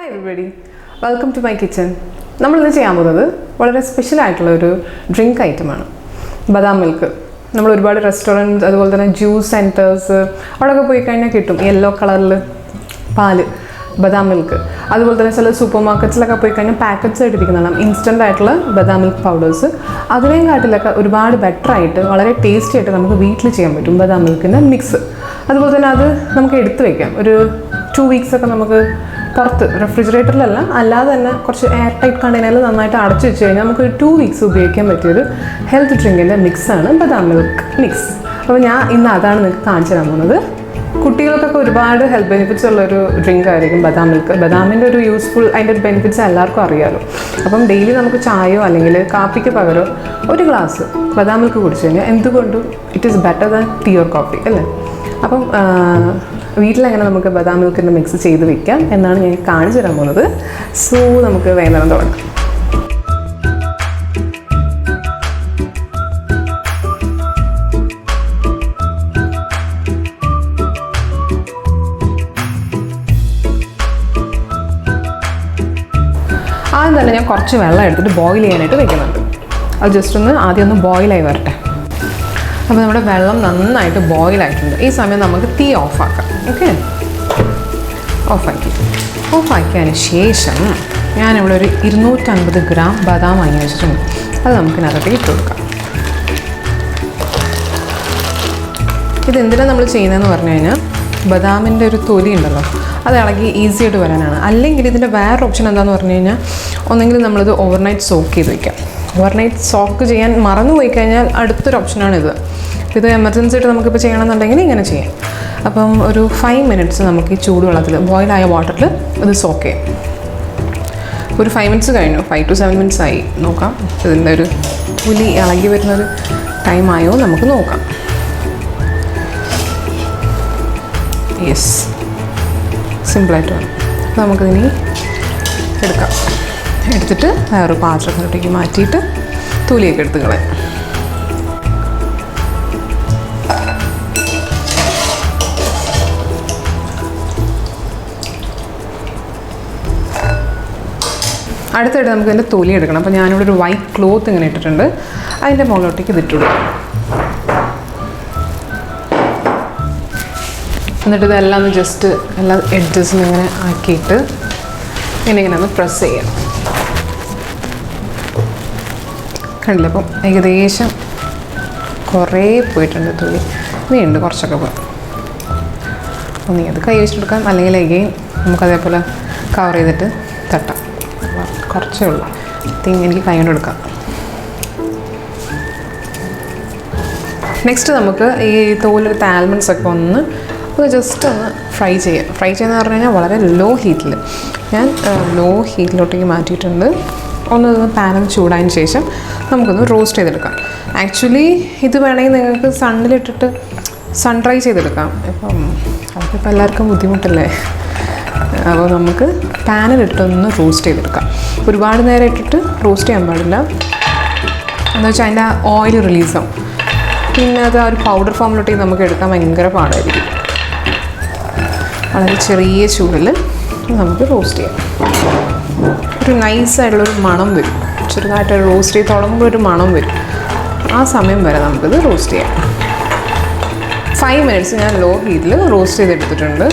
Hi everybody, welcome to my kitchen. നമ്മൾ ഇന്ന് ചെയ്യാൻ പോകുന്നത് വളരെ സ്പെഷ്യൽ ആയിട്ടുള്ള ഒരു ഡ്രിങ്ക് ഐറ്റമാണ് ബദാം മിൽക്ക്. നമ്മൾ ഒരുപാട് റെസ്റ്റോറൻറ്റ് അതുപോലെ തന്നെ ജ്യൂസ് സെൻറ്റേഴ്സ് അവിടെയൊക്കെ പോയി കഴിഞ്ഞാൽ കിട്ടും യെല്ലോ കളറിൽ പാല് ബദാം മിൽക്ക്. അതുപോലെ തന്നെ ചില സൂപ്പർ മാർക്കറ്റ്സിലൊക്കെ പോയി കഴിഞ്ഞാൽ പാക്കറ്റ്സ് ആയിട്ടിരിക്കുന്നതാണ് ഇൻസ്റ്റൻ്റ് ആയിട്ടുള്ള ബദാം മിൽക്ക് പൗഡേഴ്സ്. അതിനെയും കാട്ടിലൊക്കെ ഒരുപാട് ബെറ്റർ ആയിട്ട് വളരെ ടേസ്റ്റി ആയിട്ട് നമുക്ക് വീട്ടിൽ ചെയ്യാൻ പറ്റും ബദാം മിൽക്കിൻ്റെ മിക്സ്. അതുപോലെ തന്നെ അത് നമുക്ക് എടുത്തു വയ്ക്കാം. ഒരു 2 weeks ഒക്കെ നമുക്ക് പുറത്ത് റെഫ്രിജറേറ്ററിലല്ല അല്ലാതെ തന്നെ കുറച്ച് എയർ ടൈറ്റ് കണ്ടെയ്നറിൽ നന്നായിട്ട് അടച്ചു വെച്ച് കഴിഞ്ഞാൽ നമുക്ക് 2 weeks ഉപയോഗിക്കാൻ പറ്റിയൊരു ഹെൽത്ത് ഡ്രിങ്കിൻ്റെ മിക്സാണ് ബദാം മിൽക്ക് മിക്സ്. അപ്പോൾ ഞാൻ ഇന്ന് അതാണ് നിങ്ങൾക്ക് കാണിച്ചു തരാൻ പോകുന്നത്. കുട്ടികൾക്കൊക്കെ ഒരുപാട് ഹെൽത്ത് ബെനിഫിറ്റ്സ് ഉള്ളൊരു ഡ്രിങ്ക് ആയിരിക്കും ബദാം മിൽക്ക്. ബദാമിൻ്റെ ഒരു യൂസ്ഫുൾ അതിൻ്റെ ഒരു ബെനിഫിറ്റ്സ് എല്ലാവർക്കും അറിയാമല്ലോ. അപ്പം ഡെയിലി നമുക്ക് ചായയോ അല്ലെങ്കിൽ കാപ്പിക്ക് പകരമോ ഒരു ഗ്ലാസ് ബദാം മിൽക്ക് കുടിച്ചു കഴിഞ്ഞാൽ എന്തുകൊണ്ടും it is better than tea or coffee അല്ലേ. അപ്പം വീട്ടിലെങ്ങനെ നമുക്ക് ബദാം മിൽക്കിൻ്റെ മിക്സ് ചെയ്ത് വെക്കാം എന്നാണ് ഞാൻ കാണിച്ചു തരാൻ പോകുന്നത്. സോ നമുക്ക് വൈകുന്നേരം തുടങ്ങാം. ആദ്യം തന്നെ ഞാൻ കുറച്ച് വെള്ളം എടുത്തിട്ട് ബോയിൽ ചെയ്യാനായിട്ട് വെക്കുന്നുണ്ട്. അത് ജസ്റ്റ് ഒന്ന് ആദ്യം ഒന്ന് ബോയിലായി വരട്ടെ. അപ്പോൾ നമ്മുടെ വെള്ളം നന്നായിട്ട് ബോയിലായിട്ടുണ്ട്. ഈ സമയം നമുക്ക് തീ ഓഫാക്കാം. ഓക്കെ, ഓഫാക്കിയതിന് ശേഷം ഞാനിവിടെ ഒരു 250 gram ബദാം വാങ്ങി വെച്ചിട്ടുണ്ട്. അത് നമുക്കിനകത്തേക്ക് ഇട്ട് കൊടുക്കാം. ഇതെന്തിനാണ് നമ്മൾ ചെയ്യുന്നതെന്ന് പറഞ്ഞു കഴിഞ്ഞാൽ ബദാമിൻ്റെ ഒരു തൊലി ഉണ്ടല്ലോ അത് ഇളകി ഈസി ആയിട്ട് വരാനാണ്. അല്ലെങ്കിൽ ഇതിൻ്റെ വേറൊരു ഓപ്ഷൻ എന്താണെന്ന് പറഞ്ഞു കഴിഞ്ഞാൽ ഒന്നെങ്കിൽ നമ്മളിത് ഓവർനൈറ്റ് സോക്ക് ചെയ്ത് വയ്ക്കാം. ഓവർനൈറ്റ് സോക്ക് ചെയ്യാൻ മറന്നു പോയി കഴിഞ്ഞാൽ അടുത്തൊരു ഓപ്ഷനാണിത്. ഇത് എമർജൻസി ആയിട്ട് നമുക്കിപ്പോൾ ചെയ്യണമെന്നുണ്ടെങ്കിൽ ഇങ്ങനെ ചെയ്യാം. അപ്പം ഒരു 5 minutes നമുക്ക് ഈ ചൂടുവെള്ളത്തിൽ ബോയിലായ വാട്ടറിൽ ഇത് സോക്ക് ചെയ്യാം. ഒരു 5 minutes കഴിഞ്ഞു, 5 to 7 minutes ആയി. നോക്കാം ഇതിൻ്റെ ഒരു തൊലി ഇളകി വരുന്നൊരു ടൈമായോ നമുക്ക് നോക്കാം. യെസ്, സിമ്പിളായിട്ട് വേണം. അപ്പോൾ നമുക്കിതിനി എടുക്കാം. എടുത്തിട്ട് വേറൊരു പാത്രത്തിലോട്ടേക്ക് മാറ്റിയിട്ട് തൊലിയൊക്കെ എടുത്ത് കളയാം. അടുത്തായിട്ട് നമുക്ക് ഇതിൻ്റെ തൊലി എടുക്കണം. അപ്പോൾ ഞാനിവിടെ ഒരു വൈറ്റ് ക്ലോത്ത് ഇങ്ങനെ ഇട്ടിട്ടുണ്ട്. അതിൻ്റെ മുകളിലോട്ടേക്ക് ഇതിട്ടിടും. എന്നിട്ട് ഇതെല്ലാം ഒന്ന് ജസ്റ്റ് എല്ലാ എഡ്ജസിലും ഇങ്ങനെ ആക്കിയിട്ട് ഇങ്ങനെ ഒന്ന് പ്രസ് ചെയ്യാം. കണ്ടില്ല, അപ്പം ഏകദേശം കുറേ പോയിട്ടുണ്ട് തൊലി. ഇനിയുണ്ട് കുറച്ചൊക്കെ പോയി. ഒന്നീ അത് കൈ വെച്ചെടുക്കാം, അല്ലെങ്കിൽ എഗെയിൻ നമുക്കതേപോലെ കവർ ചെയ്തിട്ട് തട്ടാം. കുറച്ചേ ഉള്ളൂ. എനിക്ക് കൈ കൊണ്ട് എടുക്കാം. നെക്സ്റ്റ് നമുക്ക് ഈ തോലെടുത്ത ആൽമണ്ട്സ് ഒക്കെ ഒന്ന് ജസ്റ്റ് ഒന്ന് ഫ്രൈ ചെയ്യാം. ഫ്രൈ ചെയ്യുന്ന പറഞ്ഞു കഴിഞ്ഞാൽ വളരെ ലോ ഹീറ്റിൽ. ഞാൻ ലോ ഹീറ്റിലോട്ടേക്ക് മാറ്റിയിട്ടുണ്ട്. ഒന്ന് പാനൊന്ന് ചൂടായതിന് ശേഷം നമുക്കൊന്ന് റോസ്റ്റ് ചെയ്തെടുക്കാം. ആക്ച്വലി ഇത് വേണമെങ്കിൽ നിങ്ങൾക്ക് സണ്ണിലിട്ടിട്ട് സൺ ഡ്രൈ ചെയ്തെടുക്കാം. ഇപ്പം അതിപ്പോൾ എല്ലാവർക്കും ബുദ്ധിമുട്ടല്ലേ. അപ്പോൾ നമുക്ക് പാനിലിട്ടൊന്ന് റോസ്റ്റ് ചെയ്തെടുക്കാം. ഒരുപാട് നേരം ഇട്ടിട്ട് റോസ്റ്റ് ചെയ്യാൻ പാടില്ല. എന്ന് വെച്ചാൽ അതിൻ്റെ ഓയിൽ റിലീസാവും. പിന്നെ അത് ആ ഒരു പൗഡർ ഫോമിലോട്ടേക്ക് നമുക്ക് എടുക്കാൻ ഭയങ്കര പാടായിരിക്കും. വളരെ ചെറിയ ചൂടിൽ നമുക്ക് റോസ്റ്റ് ചെയ്യാം. ഒരു നൈസായിട്ടുള്ളൊരു മണം വരും. ചെറുതായിട്ട് റോസ്റ്റ് ചെയ്ത് തുടങ്ങുമ്പോൾ ഒരു മണം വരും. ആ സമയം വരെ നമുക്കിത് റോസ്റ്റ് ചെയ്യാം. 5 minutes ഞാൻ ലോ ഹീറ്റിൽ റോസ്റ്റ് ചെയ്തെടുത്തിട്ടുണ്ട്.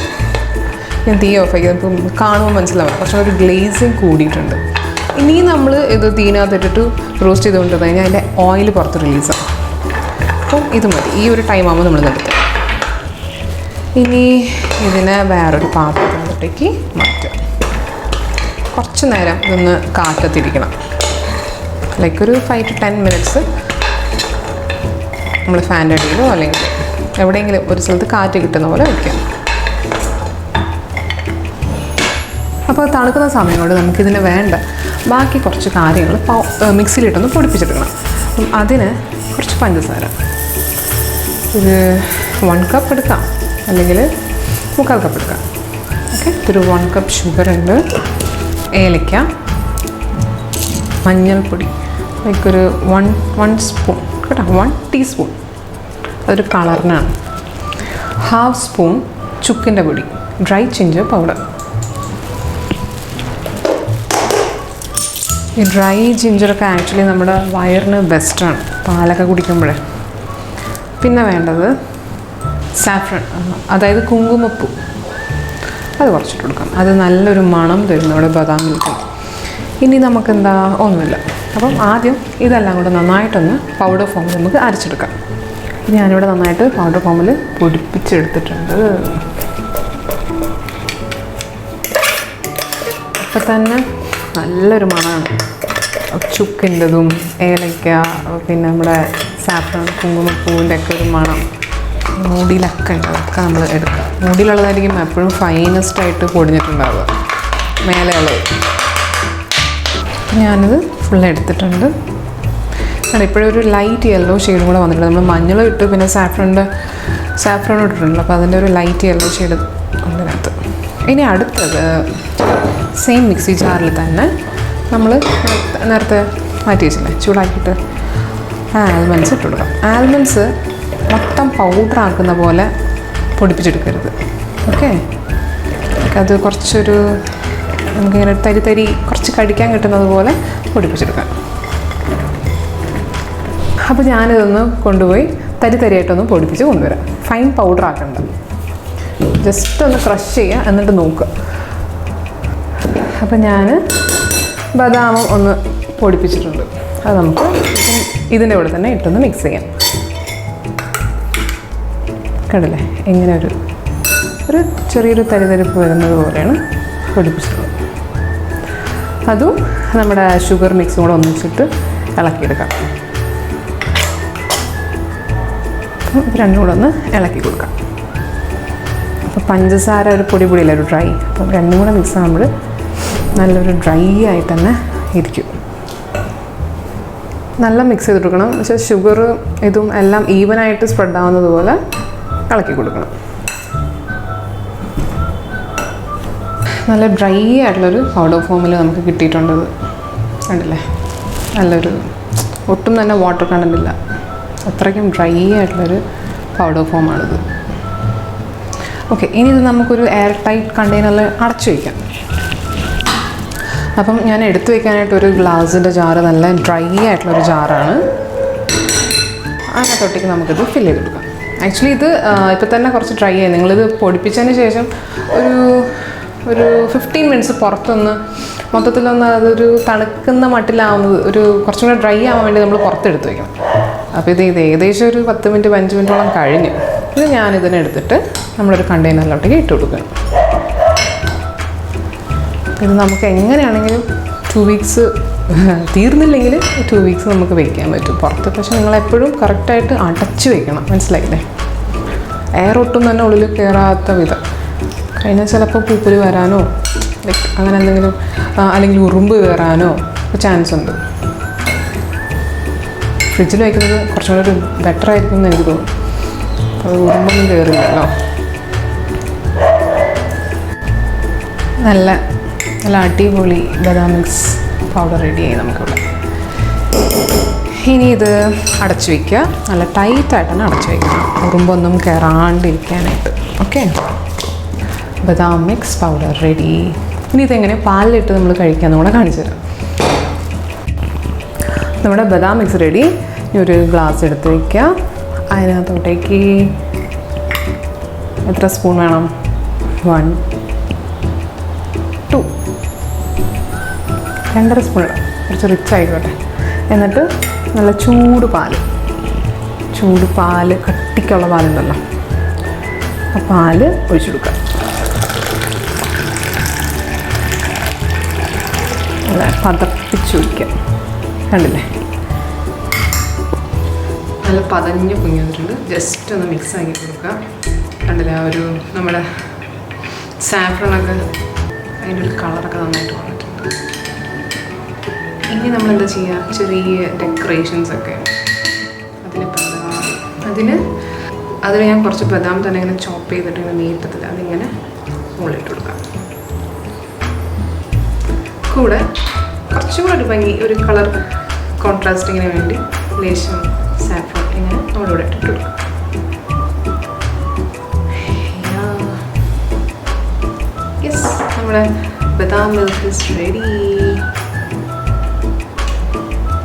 ഞാൻ തീ ഓഫ് ആക്കി. നമുക്ക് കാണുമ്പോൾ മനസ്സിലാവും പക്ഷേ ഒരു ഗ്ലേസിങ് കൂടിയിട്ടുണ്ട്. ഇനി നമ്മൾ ഇത് തീനകത്തിട്ടിട്ട് റോസ്റ്റ് ചെയ്തുകൊണ്ട് കഴിഞ്ഞാൽ അതിൻ്റെ ഓയിൽ പുറത്ത് റിലീസാവും. അപ്പം ഇത് മതി. ഈ ഒരു ടൈം ആകുമ്പോൾ നമ്മൾ നിർത്തും. ഇനി ഇതിനെ വേറൊരു പാത്രത്തിലേക്ക് മാറ്റുക. കുറച്ച് നേരം ഇതൊന്ന് കാറ്റത്തിരിക്കണം. ലൈക്ക് ഒരു 5 to 10 minutes നമ്മൾ ഫാൻ്റെ അടിയിലോ അല്ലെങ്കിൽ എവിടെയെങ്കിലും ഒരു സ്ഥലത്ത് കാറ്റ് കിട്ടുന്ന പോലെ വയ്ക്കാം. അപ്പോൾ തണുക്കുന്ന സമയം കൊണ്ട് നമുക്കിതിന് വേണ്ട ബാക്കി കുറച്ച് കാര്യങ്ങൾ മിക്സിയിലിട്ടൊന്ന് പൊടിപ്പിച്ചെടുക്കണം. അപ്പം അതിന് കുറച്ച് പഞ്ചസാര ഒരു 1 cup എടുക്കാം, അല്ലെങ്കിൽ 3/4 cup എടുക്കാം. ഓക്കെ, ഒരു 1 cup ഷുഗർ ഉണ്ട്, ഏലക്ക, മഞ്ഞൾപ്പൊടി ലൈക്കൊരു 1 സ്പൂൺ കേട്ടോ, 1 ടീസ്പൂൺ, അതൊരു കളറിനാണ്. 1/2 സ്പൂൺ ചുക്കിൻ്റെ പൊടി, ഡ്രൈ ജിഞ്ചർ പൗഡർ, ഈ ഡ്രൈ ജിഞ്ചറൊക്കെ ആക്ച്വലി നമ്മുടെ വയറിന് ബെസ്റ്റാണ് പാലൊക്കെ കുടിക്കുമ്പോഴേ. പിന്നെ വേണ്ടത് സാഫ്രൺ, അതായത് കുങ്കുമപ്പൂ. അത് കുറച്ചിട്ട് കൊടുക്കാം. അത് നല്ലൊരു മണം തരും നമ്മുടെ ബദാം മിൽക്കിന്. ഇനി നമുക്കെന്താ ഒന്നുമില്ല. അപ്പം ആദ്യം ഇതെല്ലാം കൂടെ നന്നായിട്ടൊന്ന് പൗഡർ ഫോമിൽ നമുക്ക് അരച്ചെടുക്കാം. ഞാനിവിടെ നന്നായിട്ട് പൗഡർ ഫോമിൽ പൊടിപ്പിച്ചെടുത്തിട്ടുണ്ട്. അപ്പം തന്നെ നല്ലൊരു മണമാണ്. ചുക്കിൻ്റെതും ഏലക്ക, പിന്നെ നമ്മുടെ സാഫ്രൺ കുങ്കുമപ്പൂവിൻ്റെ ഒക്കെ ഒരു മണം മൂടിയിലൊക്കെ ഉണ്ട്. അതൊക്കെ നമ്മൾ എടുക്കുക. മൂടിയിലുള്ളതായിരിക്കും എപ്പോഴും ഫൈനസ്റ്റായിട്ട് പൊടിഞ്ഞിട്ടുണ്ടാവുക, മേലെയുള്ളത്. ഞാനിത് ഫുൾ എടുത്തിട്ടുണ്ട്. ഇപ്പോഴും ഒരു ലൈറ്റ് യെല്ലോ ഷെയ്ഡും കൂടെ വന്നിട്ടുണ്ട്. നമ്മൾ മഞ്ഞൾ ഇട്ട് പിന്നെ സാഫ്രോൺ ഇട്ടിട്ടുണ്ടല്ലോ, അപ്പോൾ അതിൻ്റെ ഒരു ലൈറ്റ് യെല്ലോ ഷെയ്ഡ് അതിനകത്ത്. ഇനി അടുത്തത് സെയിം മിക്സി ജാറിൽ തന്നെ നമ്മൾ നേരത്തെ മാറ്റി വെച്ചില്ലേ ചൂടാക്കിയിട്ട് ആൽമണ്ട്സ് ഇട്ട് കൊടുക്കാം. ആൽമണ്ട്സ് മൊത്തം പൗഡർ ആക്കുന്ന പോലെ പൊടിപ്പിച്ചെടുക്കരുത്. ഓക്കെ, അത് കുറച്ചൊരു നമുക്കിങ്ങനെ തരി കുറച്ച് കടിക്കാൻ കിട്ടുന്നത് പോലെ പൊടിപ്പിച്ചെടുക്കാം. അപ്പോൾ ഞാനിതൊന്ന് കൊണ്ടുപോയി തരിയായിട്ടൊന്ന് പൊടിപ്പിച്ച് കൊണ്ടുവരാം. ഫൈൻ പൗഡർ ആക്കണ്ട, ജസ്റ്റ് ഒന്ന് ക്രഷ് ചെയ്യുക, എന്നിട്ട് നോക്കുക. അപ്പോൾ ഞാൻ ബദാമും ഒന്ന് പൊടിപ്പിച്ചിട്ടുണ്ട്. അത് നമുക്ക് ഇതിൻ്റെ കൂടെ തന്നെ ഇട്ടൊന്ന് മിക്സ് ചെയ്യാം. കണ്ടില്ലേ, ഇങ്ങനെ ഒരു ചെറിയൊരു തരിതരിപ്പ് വരുന്നത് പോലെയാണ് പൊടിപ്പിച്ചത്. അതും നമ്മുടെ ഷുഗർ മിക്സും കൂടെ ഒന്നിച്ചിട്ട് ഇളക്കിയെടുക്കാം. ഇത് രണ്ടും കൂടെ ഒന്ന് ഇളക്കി കൊടുക്കാം. അപ്പോൾ പഞ്ചസാര ഒരു പൊടിയില്ല, ഒരു ഡ്രൈ. അപ്പം രണ്ടും കൂടെ മിക്സ് ആകുമ്പോൾ നല്ലൊരു ഡ്രൈ ആയിട്ട് തന്നെ ഇരിക്കും. നല്ല മിക്സ് ചെയ്ത് കൊടുക്കണം. പക്ഷേ ഷുഗർ ഇതും എല്ലാം ഈവനായിട്ട് സ്പ്രെഡ് ആവുന്നത് പോലെ ഇളക്കി കൊടുക്കണം. നല്ല ഡ്രൈ ആയിട്ടുള്ളൊരു പൗഡർ ഫോമിൽ നമുക്ക് കിട്ടിയിട്ടുണ്ടത്. കണ്ടില്ലേ, നല്ലൊരു ഒട്ടും തന്നെ വാട്ടർ കണ്ടൻ്റ് ഇല്ല, അത്രയ്ക്കും ഡ്രൈ ആയിട്ടുള്ളൊരു പൗഡർ ഫോമാണിത്. ഓക്കെ, ഇനി ഇത് നമുക്കൊരു എയർ ടൈറ്റ് കണ്ടെയ്നറിൽ അടച്ചു വയ്ക്കാം. അപ്പം ഞാൻ എടുത്തു വയ്ക്കാനായിട്ടൊരു ഗ്ലാസിൻ്റെ ജാറ്, നല്ല ഡ്രൈ ആയിട്ടുള്ളൊരു ജാറാണ്. അതിനകത്തൊട്ടേക്ക് നമുക്കിത് ഫില്ല് ചെയ്തെടുക്കാം. ആക്ച്വലി ഇത് ഇപ്പോൾ തന്നെ കുറച്ച് ഡ്രൈ ആയി. നിങ്ങളിത് പൊടിപ്പിച്ചതിന് ശേഷം ഒരു 15 മിനിറ്റ്സ് പുറത്തൊന്ന് മൊത്തത്തിലൊന്ന് അതൊരു തണുക്കുന്ന മട്ടിലാവുന്നത്, ഒരു കുറച്ചും കൂടെ ഡ്രൈ ആവാൻ വേണ്ടി നമ്മൾ പുറത്തെടുത്ത് വയ്ക്കണം. അപ്പോൾ ഇത് ഏകദേശം ഒരു 10 മിനിറ്റ് 5 മിനിറ്റോളം കഴിഞ്ഞു. ഇത് ഞാനിതിനെടുത്തിട്ട് നമ്മളൊരു കണ്ടെയ്നറിലോട്ടേക്ക് ഇട്ട് കൊടുക്കുക. ഇത് നമുക്ക് എങ്ങനെയാണെങ്കിലും 2 വീക്സ് തീർന്നില്ലെങ്കിൽ 2 വീക്സ് നമുക്ക് വയ്ക്കാൻ പറ്റും പുറത്ത്. പക്ഷെ നിങ്ങളെപ്പോഴും കറക്റ്റായിട്ട് അടച്ച് വയ്ക്കണം, മനസ്സിലായില്ലേ? എയർ ഒട്ടും തന്നെ ഉള്ളിൽ കയറാത്ത വിധം. കഴിഞ്ഞാൽ ചിലപ്പോൾ പൂപ്പല് വരാനോ അങ്ങനെ എന്തെങ്കിലും, അല്ലെങ്കിൽ ഉറുമ്പ് കയറാനോ ചാൻസ് ഉണ്ട്. ഫ്രിഡ്ജിൽ വയ്ക്കുന്നത് കുറച്ചും കൂടെ ഒരു ബെറ്റർ ആയിരിക്കും എന്ന് എനിക്ക് തോന്നുന്നു. അത് ഉറുമ്പൊന്നും കയറില്ലല്ലോ. നല്ല അടിപൊളി ബദാം മിക്സ് പൗഡർ റെഡിയായി നമുക്കിവിടെ. ഇനി ഇത് അടച്ചു വയ്ക്കുക. നല്ല ടൈറ്റായിട്ട് തന്നെ അടച്ചു വയ്ക്കണം, ഉറുമ്പൊന്നും കയറാണ്ടിരിക്കാനായിട്ട്. ഓക്കെ, ബദാം മിക്സ് പൗഡർ റെഡി. ഇനി ഇതെങ്ങനെ പാലിലിട്ട് നമ്മൾ കഴിക്കാമെന്ന് കൂടെ കാണിച്ചു തരാം. നമ്മുടെ ബദാം മിക്സ് റെഡി. ഇനി ഒരു ഗ്ലാസ് എടുത്ത് വയ്ക്കുക. അതിനകത്തോട്ടേക്ക് എത്ര സ്പൂൺ വേണം? 1 2 2.5 സ്പൂൺ ഇടാം, കുറച്ച് റിച്ച് ആയിക്കോട്ടെ. എന്നിട്ട് നല്ല ചൂട് പാല് കട്ടിക്കുള്ള പാലുണ്ടല്ലോ, ആ പാല് ഒഴിച്ചു കൊടുക്കുക. നല്ല പതപ്പിച്ച് ഒഴിക്കുക. കണ്ടില്ലേ, നല്ല പതഞ്ഞ് പൊങ്ങി വന്നിട്ടുണ്ട്. ജസ്റ്റ് ഒന്ന് മിക്സ് ആക്കി കൊടുക്കുക. കണ്ടില്ലേ, ആ ഒരു നമ്മുടെ സാഫ്രണൊക്കെ അതിൻ്റെ ഒരു കളറൊക്കെ നന്നായിട്ട് വന്നിട്ടുണ്ട്. ഇനി നമ്മളെന്താ ചെയ്യുക, ചെറിയ ഡെക്കറേഷൻസ് ഒക്കെ അതിന് ഞാൻ കുറച്ച് ബദാം തന്നെ ഇങ്ങനെ ചോപ്പ് ചെയ്തിട്ട് ഇങ്ങനെ നീട്ടത്തിൽ അതിങ്ങനെ മുകളിലിട്ട് കൊടുക്കാം. കൂടെ കുറച്ചും കൂടെ ഒരു ഭംഗി, ഒരു കളർ കോൺട്രാസ്റ്റിങ്ങിന് വേണ്ടി ലേശം സാഫ്രോൺ ഇങ്ങനെ നമ്മളിവിടെ ഇട്ടിട്ട് കൊടുക്കാം. യെസ്, നമ്മുടെ ബദാം മിൽക്ക് ഈസ് റെഡി.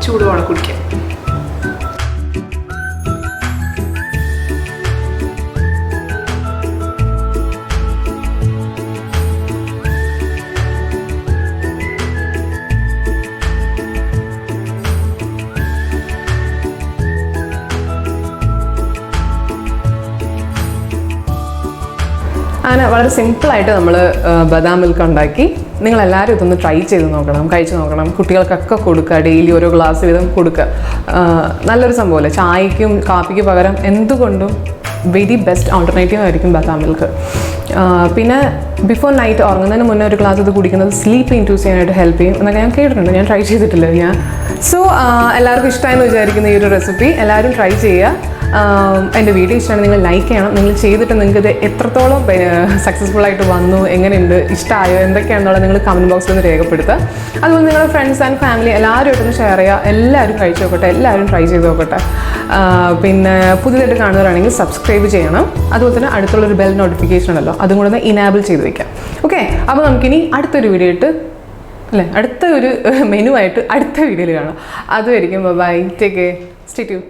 ചൂടുവെള്ളം കുടിക്കാം. അങ്ങനെ വളരെ സിമ്പിളായിട്ട് നമ്മൾ ബദാം മിൽക്ക് ഉണ്ടാക്കി. നിങ്ങളെല്ലാവരും ഇതൊന്ന് ട്രൈ ചെയ്ത് നോക്കണം, കഴിച്ച് നോക്കണം. കുട്ടികൾക്കൊക്കെ കൊടുക്കുക, ഡെയിലി ഓരോ ഗ്ലാസ് വീതം കൊടുക്കുക. നല്ലൊരു സംഭവമല്ലേ, ചായക്കും കാപ്പിക്ക് പകരം എന്തുകൊണ്ടും വെരി ബെസ്റ്റ് ആൾട്ടർനേറ്റീവ് ആയിരിക്കും ബദാം മിൽക്ക്. പിന്നെ ബിഫോർ നൈറ്റ് ഉറങ്ങുന്നതിന് മുന്നേ ഒരു ഗ്ലാസ് ഇത് കുടിക്കുന്നത് സ്ലീപ്പ് ഇൻഡ്യൂസ് ചെയ്യാനായിട്ട് ഹെൽപ്പ് ചെയ്യും എന്നൊക്കെ ഞാൻ കേട്ടിട്ടുണ്ട്. ഞാൻ ട്രൈ ചെയ്തിട്ടില്ല. സോ എല്ലാവർക്കും ഇഷ്ടമായെന്ന് വിചാരിക്കുന്ന ഈ ഒരു റെസിപ്പി എല്ലാവരും ട്രൈ ചെയ്യുക. എൻ്റെ വീഡിയോ ഇഷ്ടമാണ്, നിങ്ങൾ ലൈക്ക് ചെയ്യണം. നിങ്ങൾ ചെയ്തിട്ട് നിങ്ങൾക്കിത് എത്രത്തോളം സക്സസ്ഫുൾ ആയിട്ട് വന്നു, എങ്ങനെയുണ്ട്, ഇഷ്ടമായോ, എന്തൊക്കെയാണെന്നുള്ളത് നിങ്ങൾ കമൻറ്റ് ബോക്സിൽ ഒന്ന് രേഖപ്പെടുത്തുക. അതുപോലെ നിങ്ങളുടെ ഫ്രണ്ട്സ് ആൻഡ് ഫാമിലി എല്ലാവരുമായിട്ടൊന്ന് ഷെയർ ചെയ്യുക. എല്ലാവരും കഴിച്ച് നോക്കട്ടെ, എല്ലാവരും ട്രൈ ചെയ്ത് നോക്കട്ടെ. പിന്നെ പുതിയതായിട്ട് കാണുന്നവരാണെങ്കിൽ സബ്സ്ക്രൈബ് ചെയ്യണം. അതുപോലെ തന്നെ അടുത്തുള്ളൊരു ബെൽ നോട്ടിഫിക്കേഷൻ ഉണ്ടല്ലോ, അതും കൂടെ ഒന്ന് ഇനാബിൾ ചെയ്ത് വെക്കാം. ഓക്കെ, അപ്പോൾ നമുക്കിനി അടുത്തൊരു വീഡിയോ ഇട്ട് അടുത്ത ഒരു മെനു ആയിട്ട് അടുത്ത വീഡിയോയിൽ കാണാം. അതുമായിരിക്കും. Bye, take care, stay tuned.